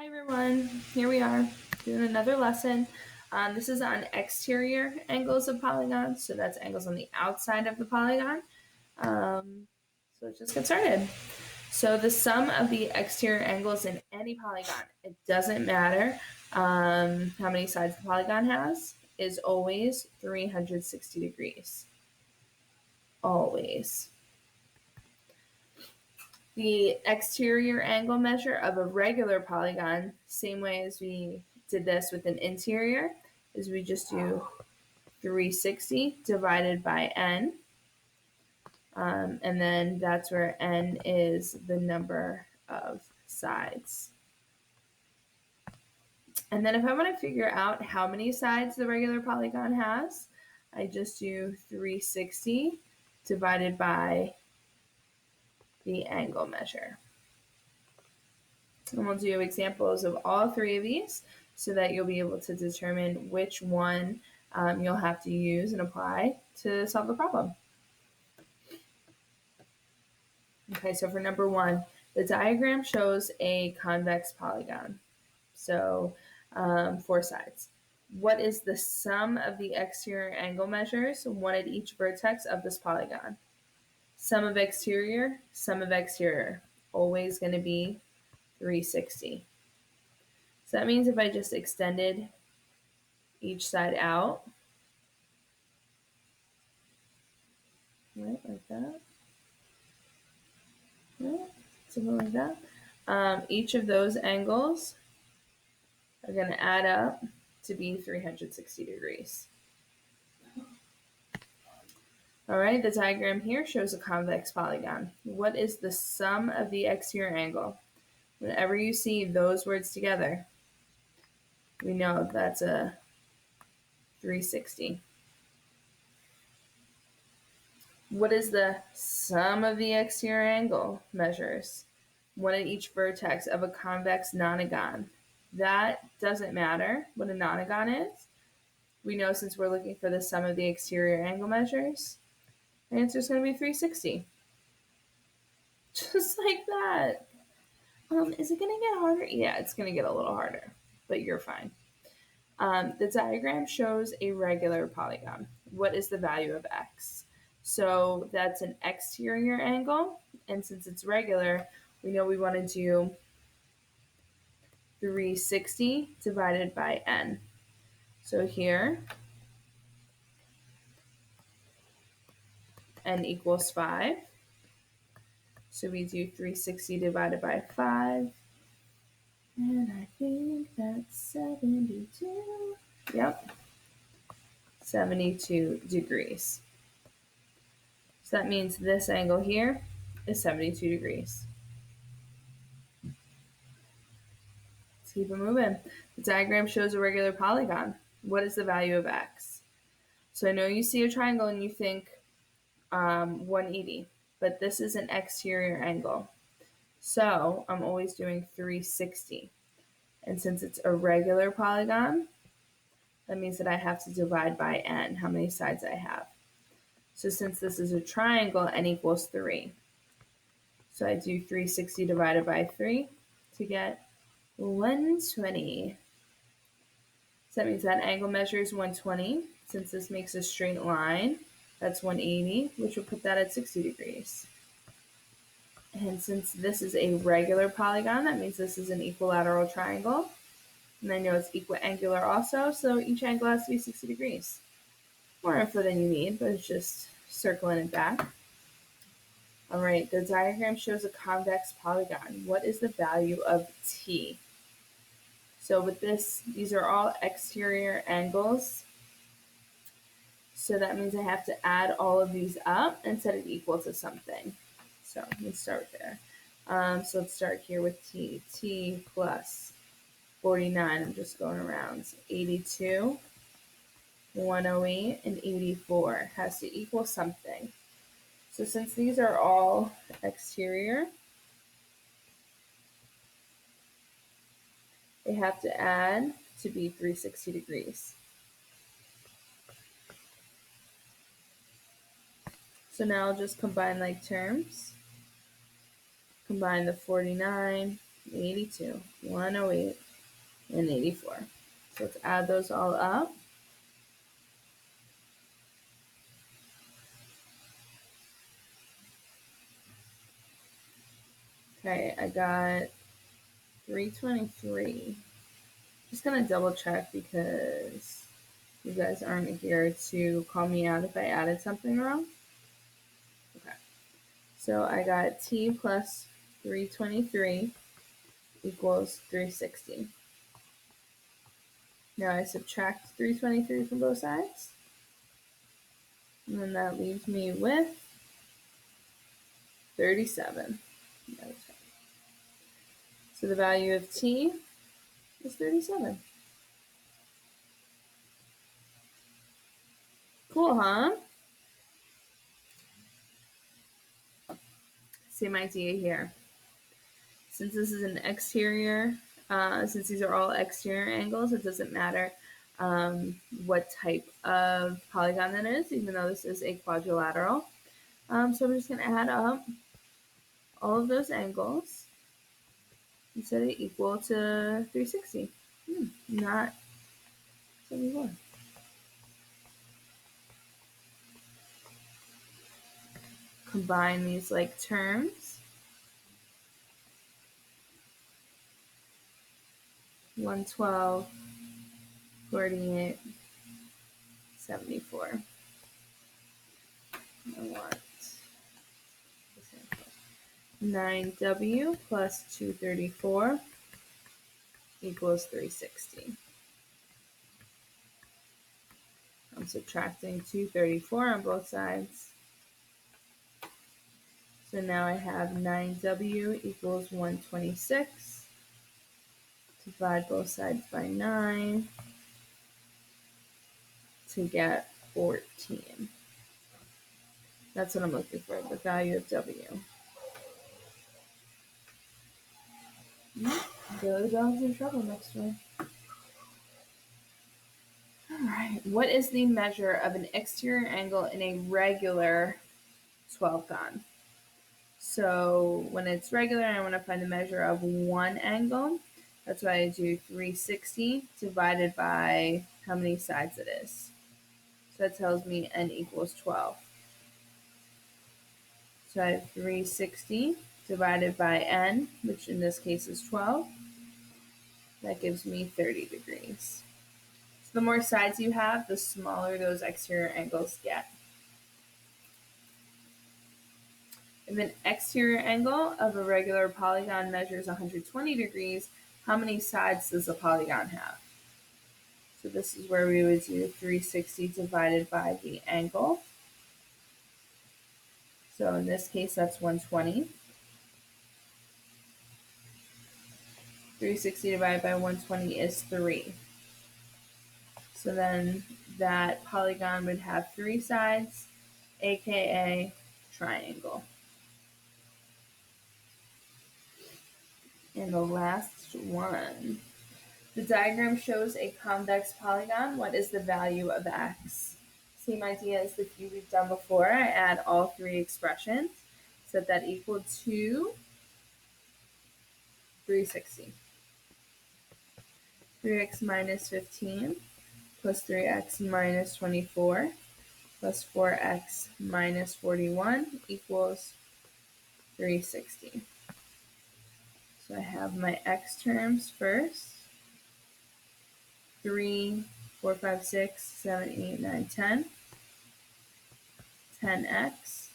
Hi everyone, here we are doing another lesson. This is on exterior angles of polygons, so that's angles on the outside of the polygon. So let's just get started. So the sum of the exterior angles in any polygon, it doesn't matter how many sides the polygon has, is always 360 degrees. Always. The exterior angle measure of a regular polygon, same way as we did this with an interior, is we just do 360 divided by n. And then that's where n is the number of sides. And then if I want to figure out how many sides the regular polygon has, I just do 360 divided by the angle measure. And we'll do examples of all three of these so that you'll be able to determine which one you'll have to use and apply to solve the problem. Okay, so for number one, the diagram shows a convex polygon. So 4 sides. What is the sum of the exterior angle measures, one at each vertex of this polygon? Sum of exterior, always going to be 360. So that means if I just extended each side out, right, like that, right, something like that, each of those angles are going to add up to be 360 degrees. All right, the diagram here shows a convex polygon. What is the sum of the exterior angle? Whenever you see those words together, we know that's a 360. What is the sum of the exterior angle measures? One at each vertex of a convex nonagon. That doesn't matter what a nonagon is. We know since we're looking for the sum of the exterior angle measures, the answer is going to be 360. Just like that. Is it going to get harder? Yeah, it's going to get a little harder, but you're fine. The diagram shows a regular polygon. What is the value of x? So that's an exterior angle, and since it's regular, we know we want to do 360 divided by n. So here, n equals 5. So we do 360 divided by 5. And I think that's 72. Yep, 72 degrees. So that means this angle here is 72 degrees. Let's keep it moving. The diagram shows a regular polygon. What is the value of x? So I know you see a triangle and you think 180, but this is an exterior angle. So I'm always doing 360. And since it's a regular polygon, that means that I have to divide by n, how many sides I have. So since this is a triangle, n equals 3. So I do 360 divided by 3 to get 120. So that means that angle measures 120. Since this makes a straight line, that's 180, which will put that at 60 degrees. And since this is a regular polygon, that means this is an equilateral triangle. And I know it's equiangular also, so each angle has to be 60 degrees. More info than you need, but it's just circling it back. All right, the diagram shows a convex polygon. What is the value of t? So with this, these are all exterior angles. So that means I have to add all of these up and set it equal to something. So let's start there. So let's start here with t. T plus 49, I'm just going around, 82, 108, and 84 has to equal something. So since these are all exterior, they have to add to be 360 degrees. So now I'll just combine like terms. Combine the 49 82, 108, and 84. So let's add those all up. Okay, I got 323. Just gonna double check because you guys aren't here to call me out if I added something wrong. Okay, so I got t plus 323 equals 360. Now I subtract 323 from both sides, and then that leaves me with 37. So the value of t is 37. Cool, huh? Same idea here. Since this is an exterior, since these are all exterior angles, it doesn't matter what type of polygon that is, even though this is a quadrilateral. So we're just going to add up all of those angles and set it equal to 360. Not 74. Combine these like terms. 112, 48, 74. I want 9w plus 234 equals 360. I'm subtracting 234 on both sides. So now I have 9w equals 126. Divide both sides by 9 to get 14. That's what I'm looking for, the value of w. Billy Dog's in trouble next one. All right, what is the measure of an exterior angle in a regular 12gon? So when it's regular, I want to find the measure of one angle. That's why I do 360 divided by how many sides it is. So that tells me n equals 12. So I have 360 divided by n, which in this case is 12. That gives me 30 degrees. So the more sides you have, the smaller those exterior angles get. If an exterior angle of a regular polygon measures 120 degrees, how many sides does the polygon have? So this is where we would do 360 divided by the angle. So in this case, that's 120. 360 divided by 120 is 3. So then that polygon would have 3 sides, aka triangle. And the last one. The diagram shows a convex polygon. What is the value of x? Same idea as the few we've done before. I add all 3 expressions. Set that equal to 360. 3x minus 15 plus 3x minus 24 plus 4x minus 41 equals 360. So I have my x terms first. 3, 4, 5, 6, 7, 8, 9, 10. 10x.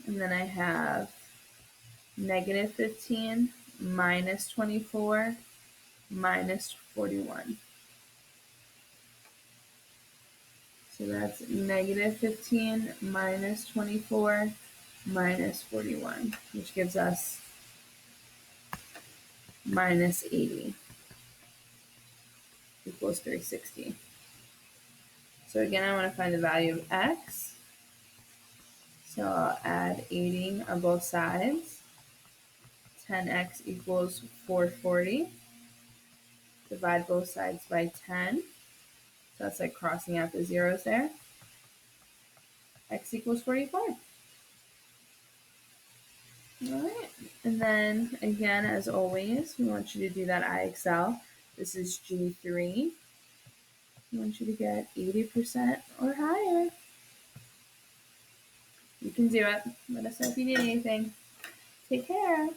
And then I have negative 15 minus 24 minus 41. So that's negative 15 minus 24 minus 41, which gives us minus 80 equals 360. So again, I want to find the value of x. So I'll add 80 on both sides. 10x equals 440. Divide both sides by 10. So that's like crossing out the zeros there. X equals 45. All right. And then again, as always, we want you to do that IXL. This is G3. We want you to get 80% or higher. You can do it. Let us know if you need anything. Take care.